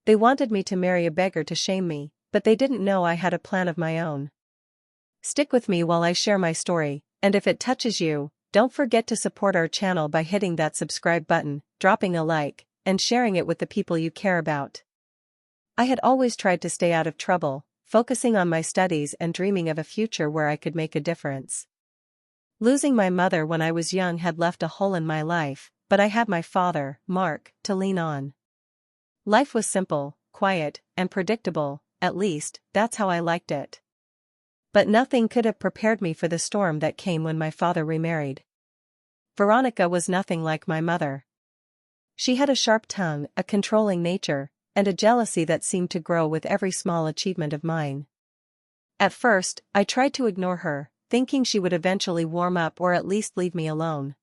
They wanted me to marry a beggar to shame me, but they didn't know I had a plan of my own. Stick with me while I share my story, and if it touches you, don't forget to support our channel by hitting that subscribe button, dropping a like, and sharing it with the people you care about. I had always tried to stay out of trouble, focusing on my studies and dreaming of a future where I could make a difference. Losing my mother when I was young had left a hole in my life, but I had my father, Mark, to lean on. Life was simple, quiet, and predictable, at least, that's how I liked it. But nothing could have prepared me for the storm that came when my father remarried. Veronica was nothing like my mother. She had a sharp tongue, a controlling nature, and a jealousy that seemed to grow with every small achievement of mine. At first, I tried to ignore her, thinking she would eventually warm up or at least leave me alone.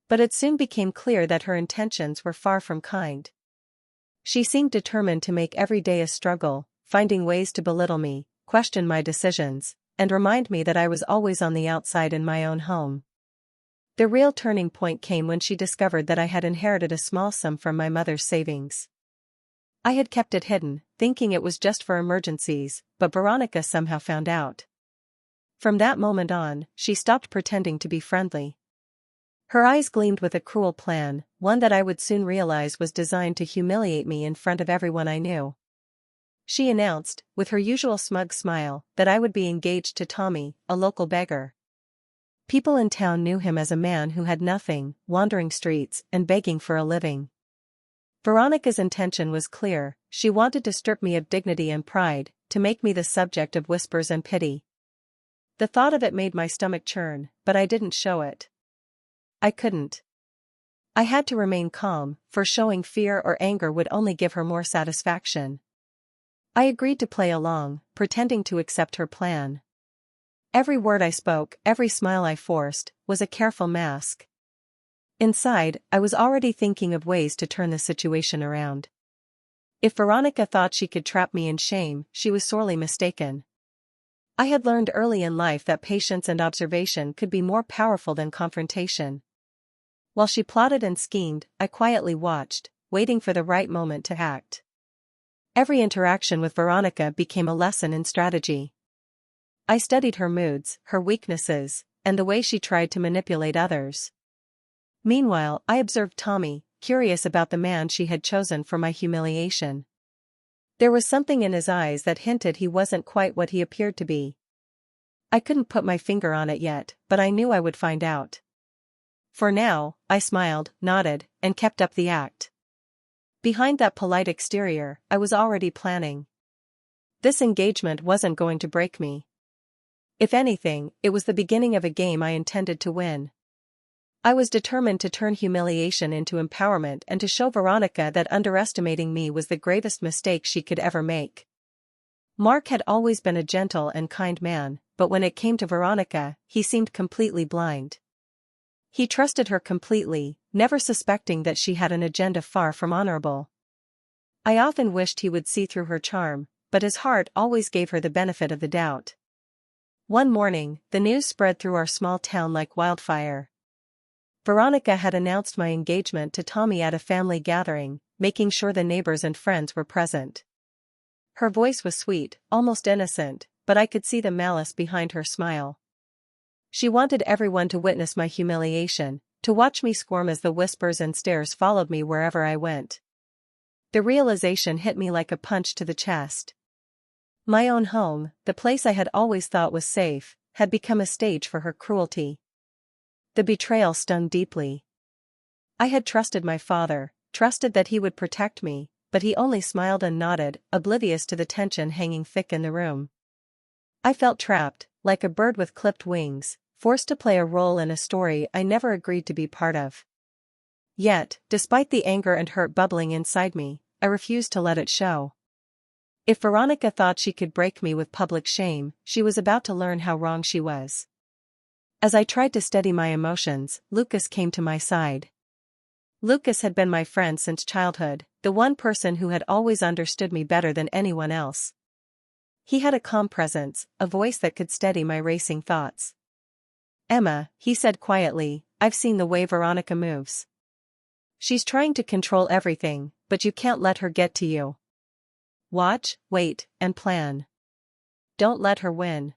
But it soon became clear that her intentions were far from kind. She seemed determined to make every day a struggle, finding ways to belittle me, question my decisions, and remind me that I was always on the outside in my own home. The real turning point came when she discovered that I had inherited a small sum from my mother's savings. I had kept it hidden, thinking it was just for emergencies, but Veronica somehow found out. From that moment on, she stopped pretending to be friendly. Her eyes gleamed with a cruel plan, one that I would soon realize was designed to humiliate me in front of everyone I knew. She announced, with her usual smug smile, that I would be engaged to Tommy, a local beggar. People in town knew him as a man who had nothing, wandering streets and begging for a living. Veronica's intention was clear: she wanted to strip me of dignity and pride, to make me the subject of whispers and pity. The thought of it made my stomach churn, but I didn't show it. I couldn't. I had to remain calm, for showing fear or anger would only give her more satisfaction. I agreed to play along, pretending to accept her plan. Every word I spoke, every smile I forced, was a careful mask. Inside, I was already thinking of ways to turn the situation around. If Veronica thought she could trap me in shame, she was sorely mistaken. I had learned early in life that patience and observation could be more powerful than confrontation. While she plotted and schemed, I quietly watched, waiting for the right moment to act. Every interaction with Veronica became a lesson in strategy. I studied her moods, her weaknesses, and the way she tried to manipulate others. Meanwhile, I observed Tommy, curious about the man she had chosen for my humiliation. There was something in his eyes that hinted he wasn't quite what he appeared to be. I couldn't put my finger on it yet, but I knew I would find out. For now, I smiled, nodded, and kept up the act. Behind that polite exterior, I was already planning. This engagement wasn't going to break me. If anything, it was the beginning of a game I intended to win. I was determined to turn humiliation into empowerment and to show Veronica that underestimating me was the gravest mistake she could ever make. Mark had always been a gentle and kind man, but when it came to Veronica, he seemed completely blind. He trusted her completely, never suspecting that she had an agenda far from honorable. I often wished he would see through her charm, but his heart always gave her the benefit of the doubt. One morning, the news spread through our small town like wildfire. Veronica had announced my engagement to Tommy at a family gathering, making sure the neighbors and friends were present. Her voice was sweet, almost innocent, but I could see the malice behind her smile. She wanted everyone to witness my humiliation, to watch me squirm as the whispers and stares followed me wherever I went. The realization hit me like a punch to the chest. My own home, the place I had always thought was safe, had become a stage for her cruelty. The betrayal stung deeply. I had trusted my father, trusted that he would protect me, but he only smiled and nodded, oblivious to the tension hanging thick in the room. I felt trapped, like a bird with clipped wings, forced to play a role in a story I never agreed to be part of. Yet, despite the anger and hurt bubbling inside me, I refused to let it show. If Veronica thought she could break me with public shame, she was about to learn how wrong she was. As I tried to steady my emotions, Lucas came to my side. Lucas had been my friend since childhood, the one person who had always understood me better than anyone else. He had a calm presence, a voice that could steady my racing thoughts. "Emma," he said quietly, "I've seen the way Veronica moves. She's trying to control everything, but you can't let her get to you. Watch, wait, and plan. Don't let her win.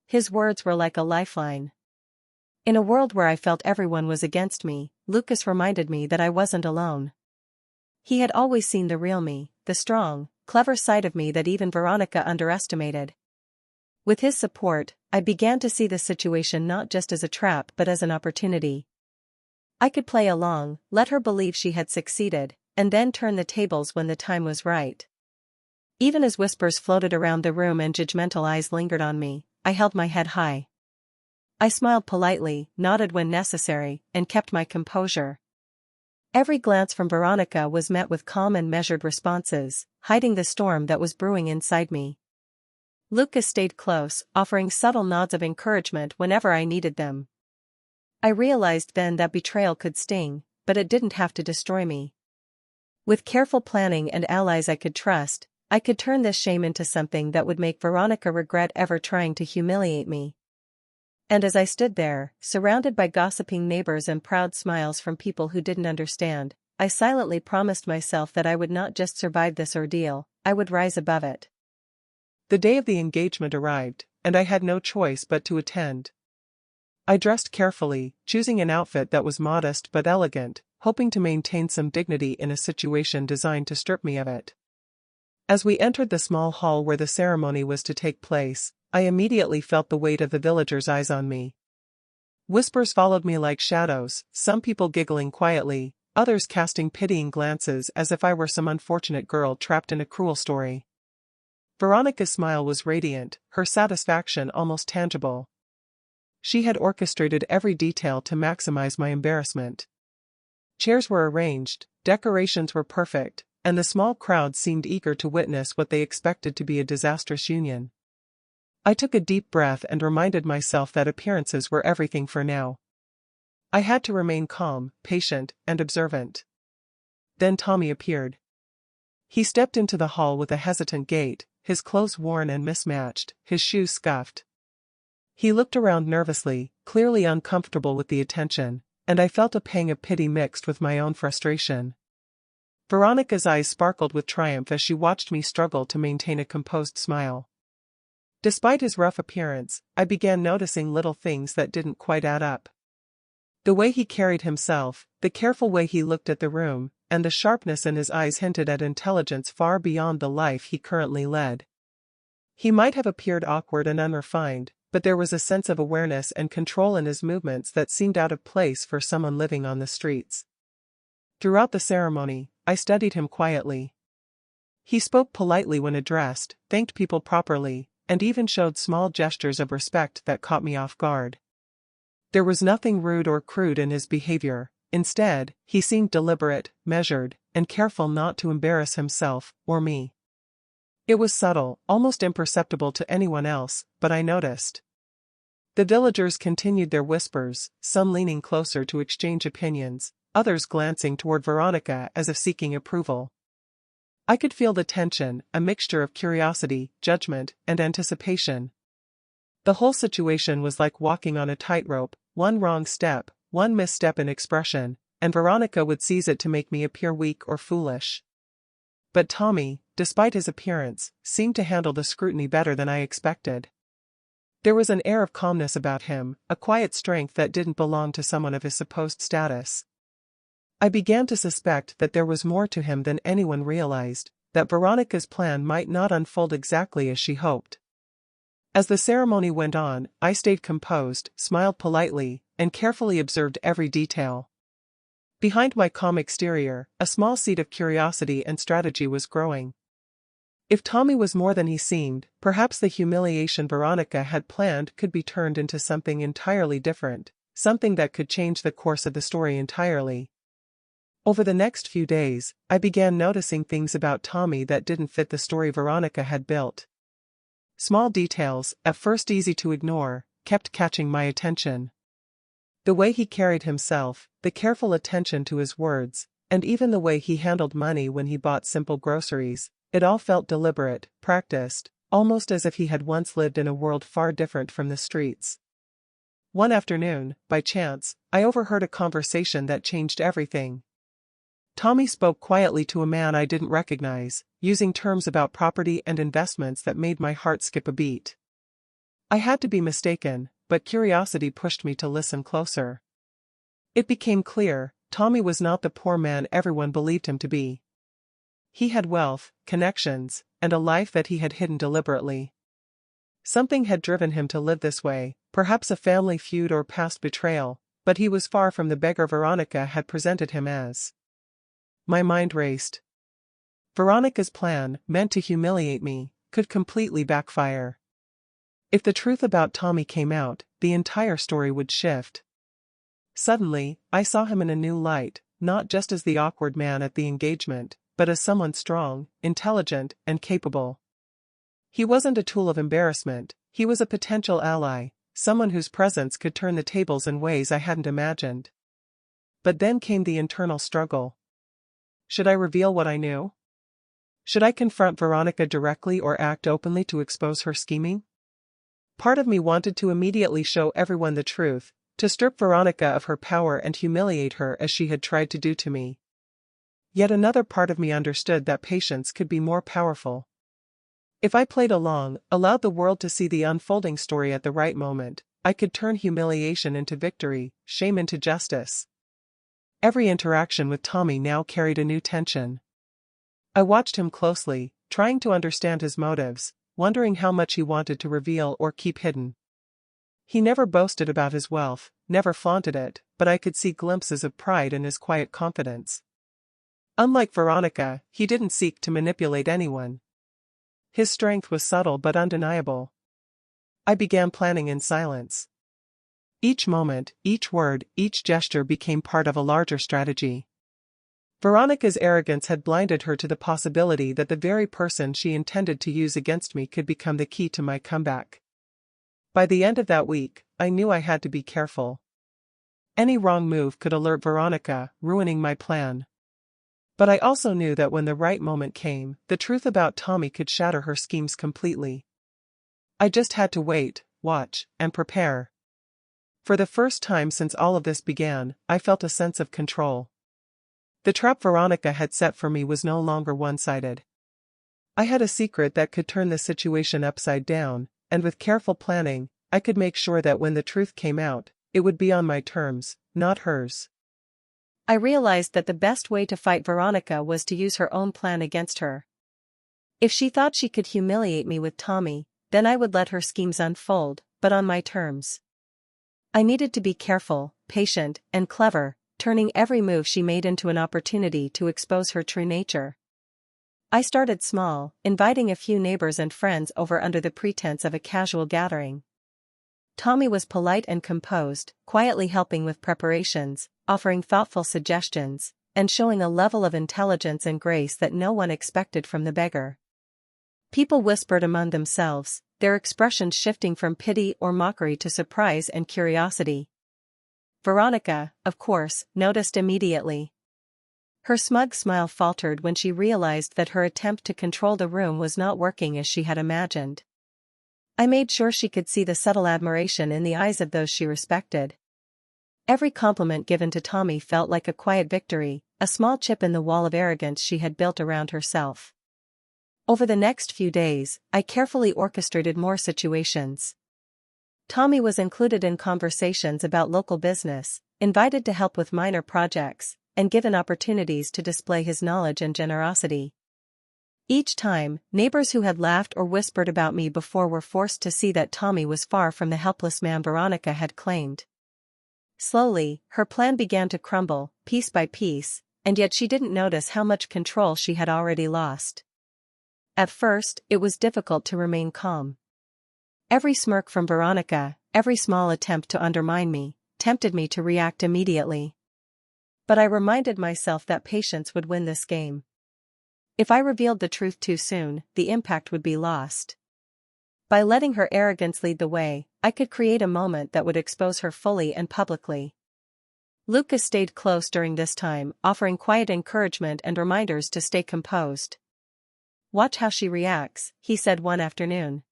His words were like a lifeline. In a world where I felt everyone was against me, Lucas reminded me that I wasn't alone. He had always seen the real me, the strong, clever side of me that even Veronica underestimated. With his support, I began to see the situation not just as a trap but as an opportunity. I could play along, let her believe she had succeeded, and then turn the tables when the time was right. Even as whispers floated around the room and judgmental eyes lingered on me, I held my head high. I smiled politely, nodded when necessary, and kept my composure. Every glance from Veronica was met with calm and measured responses, hiding the storm that was brewing inside me. Lucas stayed close, offering subtle nods of encouragement whenever I needed them. I realized then that betrayal could sting, but it didn't have to destroy me. With careful planning and allies I could trust, I could turn this shame into something that would make Veronica regret ever trying to humiliate me. And as I stood there, surrounded by gossiping neighbors and proud smiles from people who didn't understand, I silently promised myself that I would not just survive this ordeal, I would rise above it. The day of the engagement arrived, and I had no choice but to attend. I dressed carefully, choosing an outfit that was modest but elegant, hoping to maintain some dignity in a situation designed to strip me of it. As we entered the small hall where the ceremony was to take place, I immediately felt the weight of the villagers' eyes on me. Whispers followed me like shadows, some people giggling quietly, others casting pitying glances as if I were some unfortunate girl trapped in a cruel story. Veronica's smile was radiant, her satisfaction almost tangible. She had orchestrated every detail to maximize my embarrassment. Chairs were arranged, decorations were perfect, and the small crowd seemed eager to witness what they expected to be a disastrous union. I took a deep breath and reminded myself that appearances were everything for now. I had to remain calm, patient, and observant. Then Tommy appeared. He stepped into the hall with a hesitant gait, his clothes worn and mismatched, his shoes scuffed. He looked around nervously, clearly uncomfortable with the attention, and I felt a pang of pity mixed with my own frustration. Veronica's eyes sparkled with triumph as she watched me struggle to maintain a composed smile. Despite his rough appearance, I began noticing little things that didn't quite add up. The way he carried himself, the careful way he looked at the room, and the sharpness in his eyes hinted at intelligence far beyond the life he currently led. He might have appeared awkward and unrefined, but there was a sense of awareness and control in his movements that seemed out of place for someone living on the streets. Throughout the ceremony, I studied him quietly. He spoke politely when addressed, thanked people properly, and even showed small gestures of respect that caught me off guard. There was nothing rude or crude in his behavior. Instead, he seemed deliberate, measured, and careful not to embarrass himself or me. It was subtle, almost imperceptible to anyone else, but I noticed. The villagers continued their whispers, some leaning closer to exchange opinions, others glancing toward Veronica as if seeking approval. I could feel the tension, a mixture of curiosity, judgment, and anticipation. The whole situation was like walking on a tightrope, one wrong step, one misstep in expression, and Veronica would seize it to make me appear weak or foolish. But Tommy, despite his appearance, seemed to handle the scrutiny better than I expected. There was an air of calmness about him, a quiet strength that didn't belong to someone of his supposed status. I began to suspect that there was more to him than anyone realized, that Veronica's plan might not unfold exactly as she hoped. As the ceremony went on, I stayed composed, smiled politely, and carefully observed every detail. Behind my calm exterior, a small seed of curiosity and strategy was growing. If Tommy was more than he seemed, perhaps the humiliation Veronica had planned could be turned into something entirely different, something that could change the course of the story entirely. Over the next few days, I began noticing things about Tommy that didn't fit the story Veronica had built. Small details, at first easy to ignore, kept catching my attention. The way he carried himself, the careful attention to his words, and even the way he handled money when he bought simple groceries, it all felt deliberate, practiced, almost as if he had once lived in a world far different from the streets. One afternoon, by chance, I overheard a conversation that changed everything. Tommy spoke quietly to a man I didn't recognize, using terms about property and investments that made my heart skip a beat. I had to be mistaken, but curiosity pushed me to listen closer. It became clear, Tommy was not the poor man everyone believed him to be. He had wealth, connections, and a life that he had hidden deliberately. Something had driven him to live this way, perhaps a family feud or past betrayal, but he was far from the beggar Veronica had presented him as. My mind raced. Veronica's plan, meant to humiliate me, could completely backfire. If the truth about Tommy came out, the entire story would shift. Suddenly, I saw him in a new light, not just as the awkward man at the engagement, but as someone strong, intelligent, and capable. He wasn't a tool of embarrassment, he was a potential ally, someone whose presence could turn the tables in ways I hadn't imagined. But then came the internal struggle. Should I reveal what I knew? Should I confront Veronica directly or act openly to expose her scheming? Part of me wanted to immediately show everyone the truth, to strip Veronica of her power and humiliate her as she had tried to do to me. Yet another part of me understood that patience could be more powerful. If I played along, allowed the world to see the unfolding story at the right moment, I could turn humiliation into victory, shame into justice. Every interaction with Tommy now carried a new tension. I watched him closely, trying to understand his motives, wondering how much he wanted to reveal or keep hidden. He never boasted about his wealth, never flaunted it, but I could see glimpses of pride in his quiet confidence. Unlike Veronica, he didn't seek to manipulate anyone. His strength was subtle but undeniable. I began planning in silence. Each moment, each word, each gesture became part of a larger strategy. Veronica's arrogance had blinded her to the possibility that the very person she intended to use against me could become the key to my comeback. By the end of that week, I knew I had to be careful. Any wrong move could alert Veronica, ruining my plan. But I also knew that when the right moment came, the truth about Tommy could shatter her schemes completely. I just had to wait, watch, and prepare. For the first time since all of this began, I felt a sense of control. The trap Veronica had set for me was no longer one-sided. I had a secret that could turn the situation upside down, and with careful planning, I could make sure that when the truth came out, it would be on my terms, not hers. I realized that the best way to fight Veronica was to use her own plan against her. If she thought she could humiliate me with Tommy, then I would let her schemes unfold, but on my terms. I needed to be careful, patient, and clever, turning every move she made into an opportunity to expose her true nature. I started small, inviting a few neighbors and friends over under the pretense of a casual gathering. Tommy was polite and composed, quietly helping with preparations, offering thoughtful suggestions, and showing a level of intelligence and grace that no one expected from the beggar. People whispered among themselves, their expressions shifting from pity or mockery to surprise and curiosity. Veronica, of course, noticed immediately. Her smug smile faltered when she realized that her attempt to control the room was not working as she had imagined. I made sure she could see the subtle admiration in the eyes of those she respected. Every compliment given to Tommy felt like a quiet victory, a small chip in the wall of arrogance she had built around herself. Over the next few days, I carefully orchestrated more situations. Tommy was included in conversations about local business, invited to help with minor projects, and given opportunities to display his knowledge and generosity. Each time, neighbors who had laughed or whispered about me before were forced to see that Tommy was far from the helpless man Veronica had claimed. Slowly, her plan began to crumble, piece by piece, and yet she didn't notice how much control she had already lost. At first, it was difficult to remain calm. Every smirk from Veronica, every small attempt to undermine me, tempted me to react immediately. But I reminded myself that patience would win this game. If I revealed the truth too soon, the impact would be lost. By letting her arrogance lead the way, I could create a moment that would expose her fully and publicly. Lucas stayed close during this time, offering quiet encouragement and reminders to stay composed. "Watch how she reacts," he said one afternoon.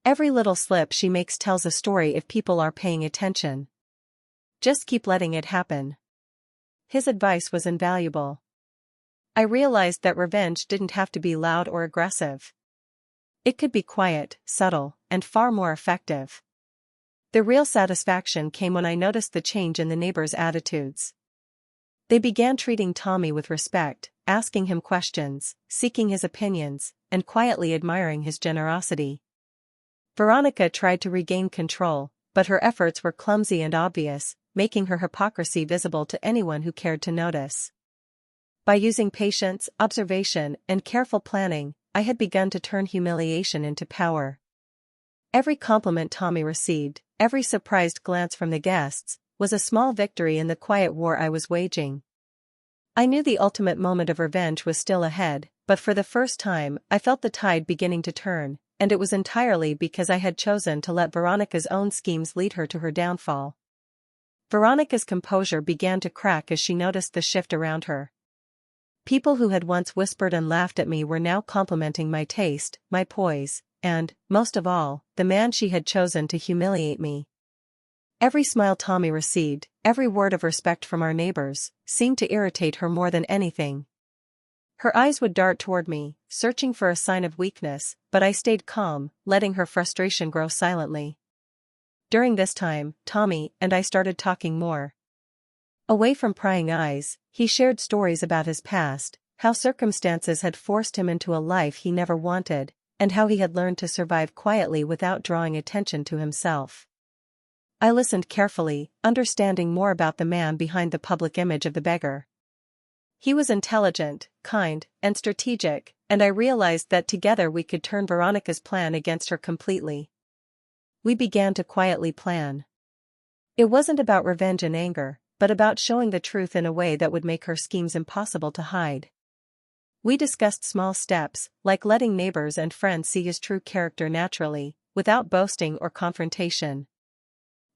"Every little slip she makes tells a story if people are paying attention. Just keep letting it happen." His advice was invaluable. I realized that revenge didn't have to be loud or aggressive. It could be quiet, subtle, and far more effective. The real satisfaction came when I noticed the change in the neighbors' attitudes. They began treating Tommy with respect, asking him questions, seeking his opinions, and quietly admiring his generosity. Veronica tried to regain control, but her efforts were clumsy and obvious, making her hypocrisy visible to anyone who cared to notice. By using patience, observation, and careful planning, I had begun to turn humiliation into power. Every compliment Tommy received, every surprised glance from the guests, was a small victory in the quiet war I was waging. I knew the ultimate moment of revenge was still ahead, but for the first time, I felt the tide beginning to turn, and it was entirely because I had chosen to let Veronica's own schemes lead her to her downfall. Veronica's composure began to crack as she noticed the shift around her. People who had once whispered and laughed at me were now complimenting my taste, my poise, and, most of all, the man she had chosen to humiliate me. Every smile Tommy received, every word of respect from our neighbors, seemed to irritate her more than anything. Her eyes would dart toward me, searching for a sign of weakness, but I stayed calm, letting her frustration grow silently. During this time, Tommy and I started talking more. Away from prying eyes, he shared stories about his past, how circumstances had forced him into a life he never wanted, and how he had learned to survive quietly without drawing attention to himself. I listened carefully, understanding more about the man behind the public image of the beggar. He was intelligent, kind, and strategic, and I realized that together we could turn Veronica's plan against her completely. We began to quietly plan. It wasn't about revenge and anger, but about showing the truth in a way that would make her schemes impossible to hide. We discussed small steps, like letting neighbors and friends see his true character naturally, without boasting or confrontation.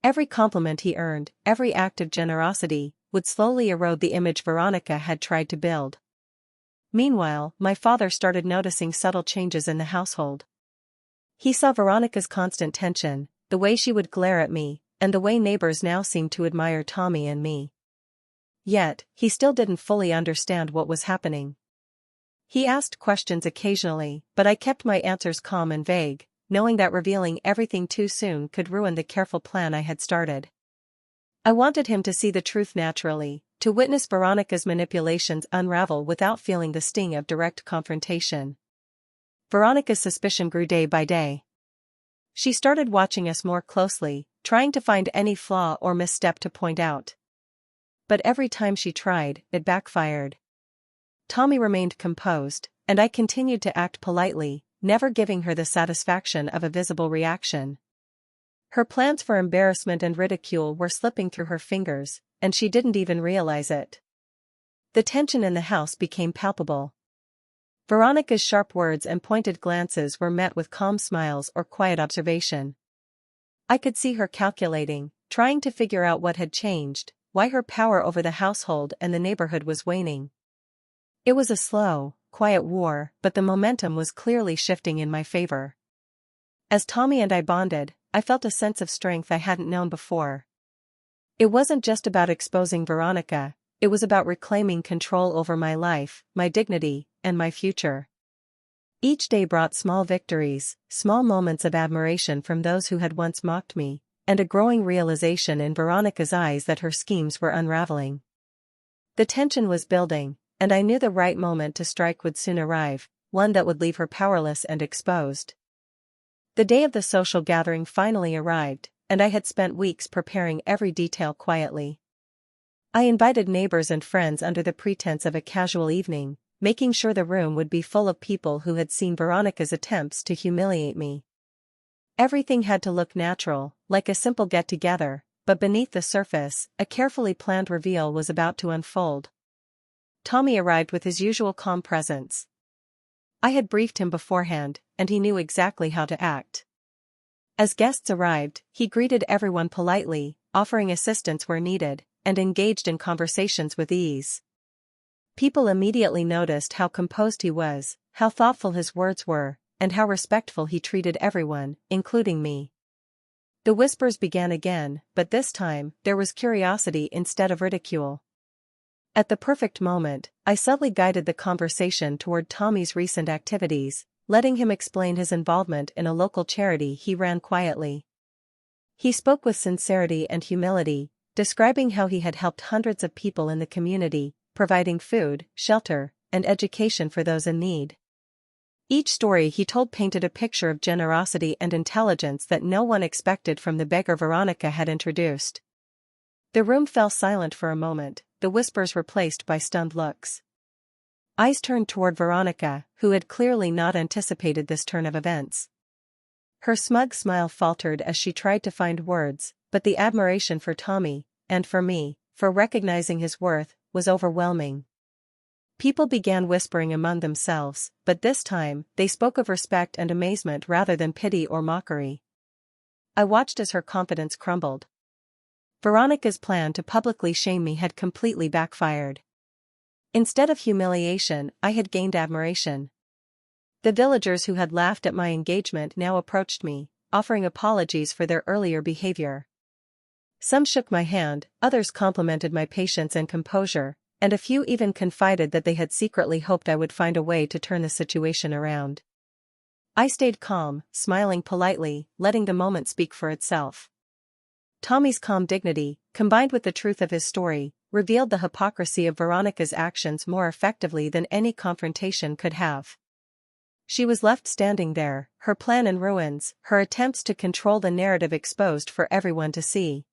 Every compliment he earned, every act of generosity, would slowly erode the image Veronica had tried to build. Meanwhile, my father started noticing subtle changes in the household. He saw Veronica's constant tension, the way she would glare at me, and the way neighbors now seemed to admire Tommy and me. Yet, he still didn't fully understand what was happening. He asked questions occasionally, but I kept my answers calm and vague, knowing that revealing everything too soon could ruin the careful plan I had started. I wanted him to see the truth naturally, to witness Veronica's manipulations unravel without feeling the sting of direct confrontation. Veronica's suspicion grew day by day. She started watching us more closely, trying to find any flaw or misstep to point out. But every time she tried, it backfired. Tommy remained composed, and I continued to act politely, never giving her the satisfaction of a visible reaction. Her plans for embarrassment and ridicule were slipping through her fingers, and she didn't even realize it. The tension in the house became palpable. Veronica's sharp words and pointed glances were met with calm smiles or quiet observation. I could see her calculating, trying to figure out what had changed, why her power over the household and the neighborhood was waning. It was a slow, quiet war, but the momentum was clearly shifting in my favor. As Tommy and I bonded, I felt a sense of strength I hadn't known before. It wasn't just about exposing Veronica, it was about reclaiming control over my life, my dignity, and my future. Each day brought small victories, small moments of admiration from those who had once mocked me, and a growing realization in Veronica's eyes that her schemes were unraveling. The tension was building, and I knew the right moment to strike would soon arrive, one that would leave her powerless and exposed. The day of the social gathering finally arrived, and I had spent weeks preparing every detail quietly. I invited neighbors and friends under the pretense of a casual evening, making sure the room would be full of people who had seen Veronica's attempts to humiliate me. Everything had to look natural, like a simple get-together, but beneath the surface, a carefully planned reveal was about to unfold. Tommy arrived with his usual calm presence. I had briefed him beforehand, and he knew exactly how to act. As guests arrived, he greeted everyone politely, offering assistance where needed, and engaged in conversations with ease. People immediately noticed how composed he was, how thoughtful his words were, and how respectful he treated everyone, including me. The whispers began again, but this time, there was curiosity instead of ridicule. At the perfect moment, I subtly guided the conversation toward Tommy's recent activities, letting him explain his involvement in a local charity he ran quietly. He spoke with sincerity and humility, describing how he had helped hundreds of people in the community, providing food, shelter, and education for those in need. Each story he told painted a picture of generosity and intelligence that no one expected from the beggar Veronica had introduced. The room fell silent for a moment, the whispers replaced by stunned looks. Eyes turned toward Veronica, who had clearly not anticipated this turn of events. Her smug smile faltered as she tried to find words, but the admiration for Tommy, and for me, for recognizing his worth, was overwhelming. People began whispering among themselves, but this time, they spoke of respect and amazement rather than pity or mockery. I watched as her confidence crumbled. Veronica's plan to publicly shame me had completely backfired. Instead of humiliation, I had gained admiration. The villagers who had laughed at my engagement now approached me, offering apologies for their earlier behavior. Some shook my hand, others complimented my patience and composure, and a few even confided that they had secretly hoped I would find a way to turn the situation around. I stayed calm, smiling politely, letting the moment speak for itself. Tommy's calm dignity, combined with the truth of his story, revealed the hypocrisy of Veronica's actions more effectively than any confrontation could have. She was left standing there, her plan in ruins, her attempts to control the narrative exposed for everyone to see.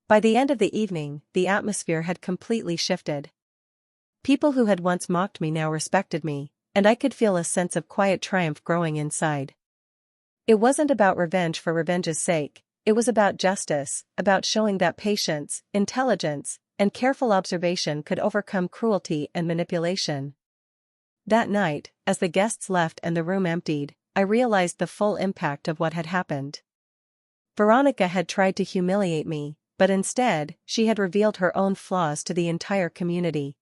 By the end of the evening, the atmosphere had completely shifted. People who had once mocked me now respected me, and I could feel a sense of quiet triumph growing inside. It wasn't about revenge for revenge's sake, it was about justice, about showing that patience, intelligence, and careful observation could overcome cruelty and manipulation. That night, as the guests left and the room emptied, I realized the full impact of what had happened. Veronica had tried to humiliate me, but instead, she had revealed her own flaws to the entire community.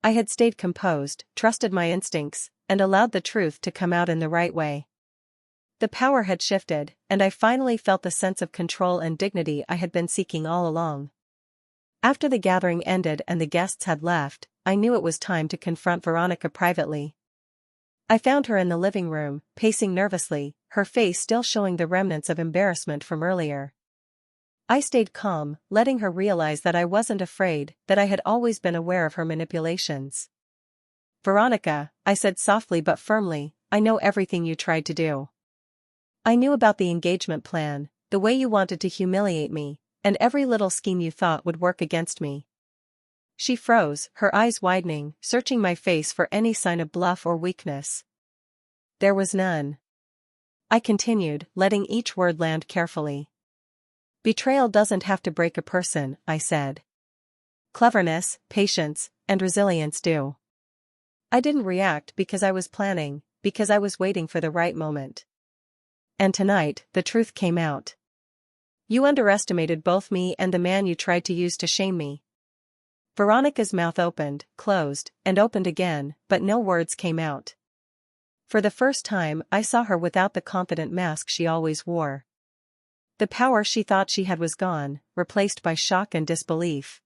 I had stayed composed, trusted my instincts, and allowed the truth to come out in the right way. The power had shifted, and I finally felt the sense of control and dignity I had been seeking all along. After the gathering ended and the guests had left, I knew it was time to confront Veronica privately. I found her in the living room, pacing nervously, her face still showing the remnants of embarrassment from earlier. I stayed calm, letting her realize that I wasn't afraid, that I had always been aware of her manipulations. "Veronica," I said softly but firmly, "I know everything you tried to do. I knew about the engagement plan, the way you wanted to humiliate me, and every little scheme you thought would work against me." She froze, her eyes widening, searching my face for any sign of bluff or weakness. There was none. I continued, letting each word land carefully. "Betrayal doesn't have to break a person," I said. "Cleverness, patience, and resilience do." I didn't react because I was planning, because I was waiting for the right moment. And tonight, the truth came out. You underestimated both me and the man you tried to use to shame me. Veronica's mouth opened, closed, and opened again, but no words came out. For the first time, I saw her without the confident mask she always wore. The power she thought she had was gone, replaced by shock and disbelief.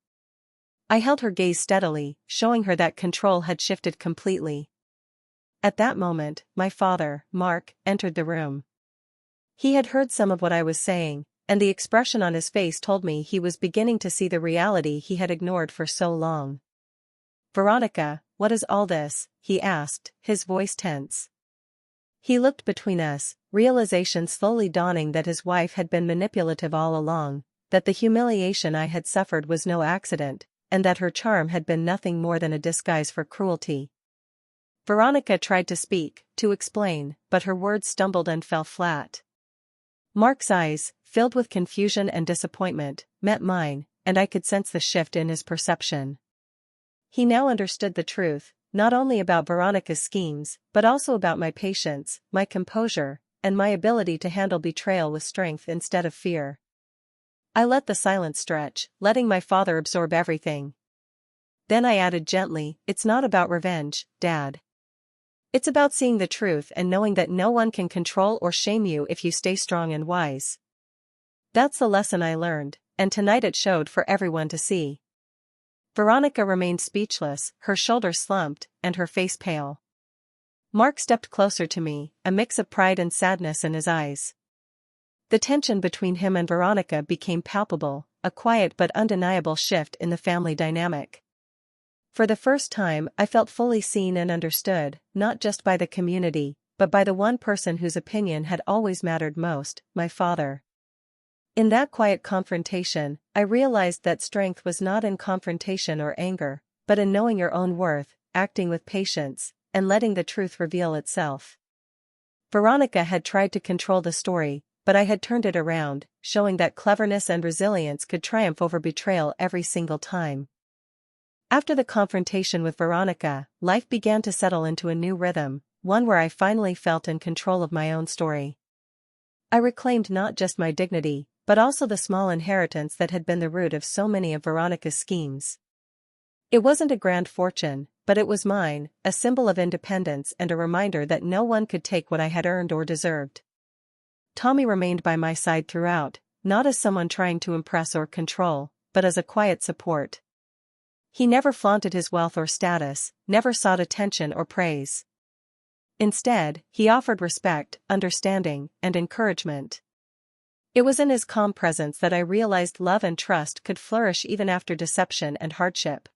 I held her gaze steadily, showing her that control had shifted completely. At that moment, my father, Mark, entered the room. He had heard some of what I was saying, and the expression on his face told me he was beginning to see the reality he had ignored for so long. "Veronica, what is all this?" he asked, his voice tense. He looked between us, realization slowly dawning that his wife had been manipulative all along, that the humiliation I had suffered was no accident, and that her charm had been nothing more than a disguise for cruelty. Veronica tried to speak, to explain, but her words stumbled and fell flat. Mark's eyes, filled with confusion and disappointment, met mine, and I could sense the shift in his perception. He now understood the truth, not only about Veronica's schemes, but also about my patience, my composure, and my ability to handle betrayal with strength instead of fear. I let the silence stretch, letting my father absorb everything. Then I added gently, "It's not about revenge, Dad. It's about seeing the truth and knowing that no one can control or shame you if you stay strong and wise." That's the lesson I learned, and tonight it showed for everyone to see. Veronica remained speechless, her shoulders slumped, and her face pale. Mark stepped closer to me, a mix of pride and sadness in his eyes. The tension between him and Veronica became palpable, a quiet but undeniable shift in the family dynamic. For the first time, I felt fully seen and understood, not just by the community, but by the one person whose opinion had always mattered most, my father. In that quiet confrontation, I realized that strength was not in confrontation or anger, but in knowing your own worth, acting with patience, and letting the truth reveal itself. Veronica had tried to control the story, but I had turned it around, showing that cleverness and resilience could triumph over betrayal every single time. After the confrontation with Veronica, life began to settle into a new rhythm, one where I finally felt in control of my own story. I reclaimed not just my dignity, but also the small inheritance that had been the root of so many of Veronica's schemes. It wasn't a grand fortune, but it was mine, a symbol of independence and a reminder that no one could take what I had earned or deserved. Tommy remained by my side throughout, not as someone trying to impress or control, but as a quiet support. He never flaunted his wealth or status, never sought attention or praise. Instead, he offered respect, understanding, and encouragement. It was in his calm presence that I realized love and trust could flourish even after deception and hardship.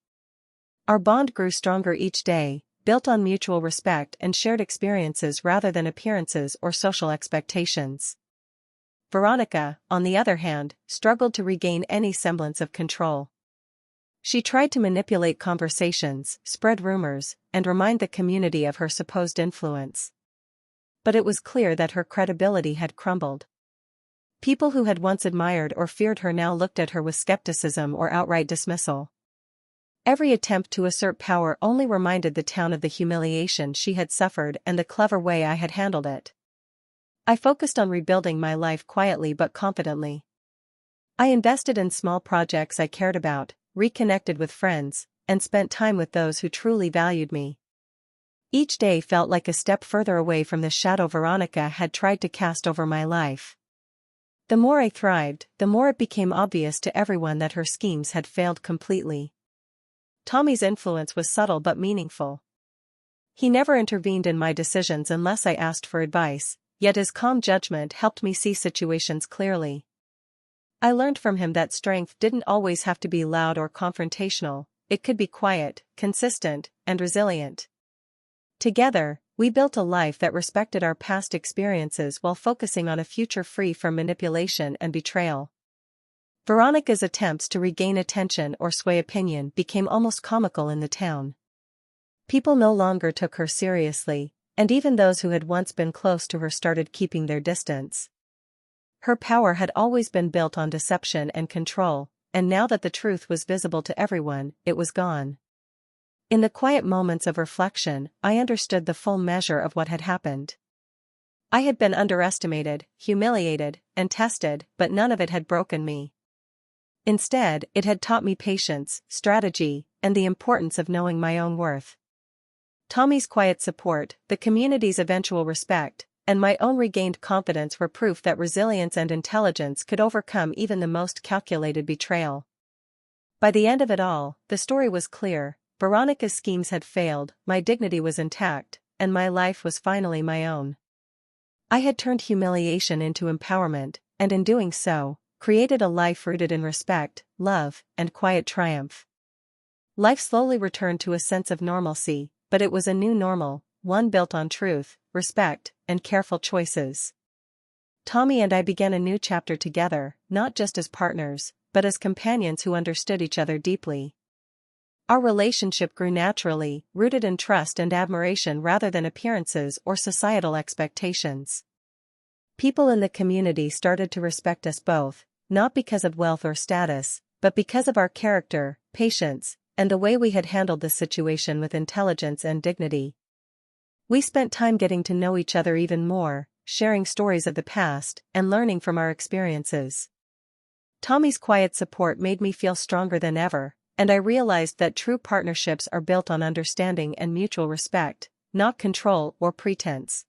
Our bond grew stronger each day, built on mutual respect and shared experiences rather than appearances or social expectations. Veronica, on the other hand, struggled to regain any semblance of control. She tried to manipulate conversations, spread rumors, and remind the community of her supposed influence. But it was clear that her credibility had crumbled. People who had once admired or feared her now looked at her with skepticism or outright dismissal. Every attempt to assert power only reminded the town of the humiliation she had suffered and the clever way I had handled it. I focused on rebuilding my life quietly but confidently. I invested in small projects I cared about, reconnected with friends, and spent time with those who truly valued me. Each day felt like a step further away from the shadow Veronica had tried to cast over my life. The more I thrived, the more it became obvious to everyone that her schemes had failed completely. Tommy's influence was subtle but meaningful. He never intervened in my decisions unless I asked for advice, yet his calm judgment helped me see situations clearly. I learned from him that strength didn't always have to be loud or confrontational, it could be quiet, consistent, and resilient. Together, we built a life that respected our past experiences while focusing on a future free from manipulation and betrayal. Veronica's attempts to regain attention or sway opinion became almost comical in the town. People no longer took her seriously, and even those who had once been close to her started keeping their distance. Her power had always been built on deception and control, and now that the truth was visible to everyone, it was gone. In the quiet moments of reflection, I understood the full measure of what had happened. I had been underestimated, humiliated, and tested, but none of it had broken me. Instead, it had taught me patience, strategy, and the importance of knowing my own worth. Tommy's quiet support, the community's eventual respect, and my own regained confidence were proof that resilience and intelligence could overcome even the most calculated betrayal. By the end of it all, the story was clear: Veronica's schemes had failed, my dignity was intact, and my life was finally my own. I had turned humiliation into empowerment, and in doing so, created a life rooted in respect, love, and quiet triumph. Life slowly returned to a sense of normalcy, but it was a new normal, one built on truth, respect, and careful choices. Tommy and I began a new chapter together, not just as partners, but as companions who understood each other deeply. Our relationship grew naturally, rooted in trust and admiration rather than appearances or societal expectations. People in the community started to respect us both, not because of wealth or status, but because of our character, patience, and the way we had handled the situation with intelligence and dignity. We spent time getting to know each other even more, sharing stories of the past, and learning from our experiences. Tommy's quiet support made me feel stronger than ever, and I realized that true partnerships are built on understanding and mutual respect, not control or pretense.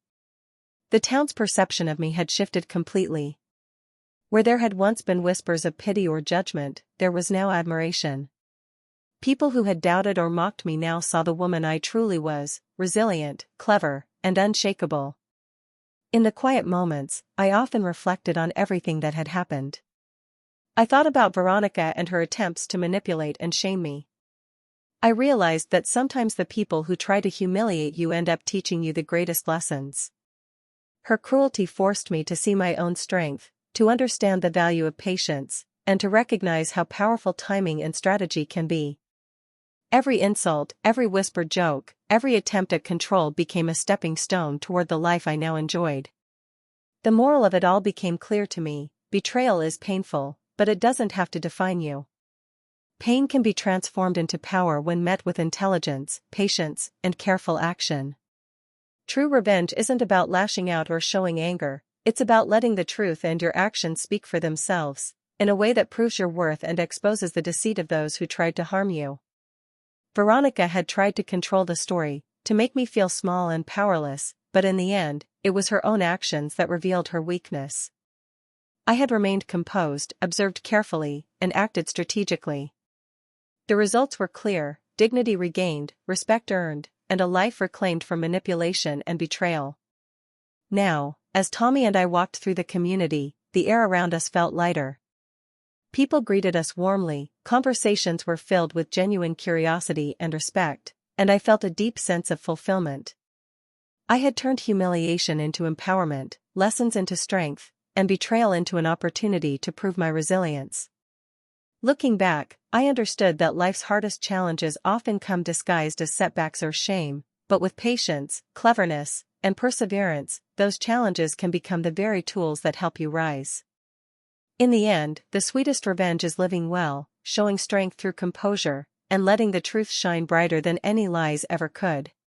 The town's perception of me had shifted completely. Where there had once been whispers of pity or judgment, there was now admiration. People who had doubted or mocked me now saw the woman I truly was, resilient, clever, and unshakable. In the quiet moments, I often reflected on everything that had happened. I thought about Veronica and her attempts to manipulate and shame me. I realized that sometimes the people who try to humiliate you end up teaching you the greatest lessons. Her cruelty forced me to see my own strength, to understand the value of patience, and to recognize how powerful timing and strategy can be. Every insult, every whispered joke, every attempt at control became a stepping stone toward the life I now enjoyed. The moral of it all became clear to me: betrayal is painful, but it doesn't have to define you. Pain can be transformed into power when met with intelligence, patience, and careful action. True revenge isn't about lashing out or showing anger, it's about letting the truth and your actions speak for themselves, in a way that proves your worth and exposes the deceit of those who tried to harm you. Veronica had tried to control the story, to make me feel small and powerless, but in the end, it was her own actions that revealed her weakness. I had remained composed, observed carefully, and acted strategically. The results were clear: dignity regained, respect earned, and a life reclaimed from manipulation and betrayal. Now, as Tommy and I walked through the community, the air around us felt lighter. People greeted us warmly, conversations were filled with genuine curiosity and respect, and I felt a deep sense of fulfillment. I had turned humiliation into empowerment, lessons into strength, and betrayal into an opportunity to prove my resilience. Looking back, I understood that life's hardest challenges often come disguised as setbacks or shame, but with patience, cleverness, and perseverance, those challenges can become the very tools that help you rise. In the end, the sweetest revenge is living well, showing strength through composure, and letting the truth shine brighter than any lies ever could.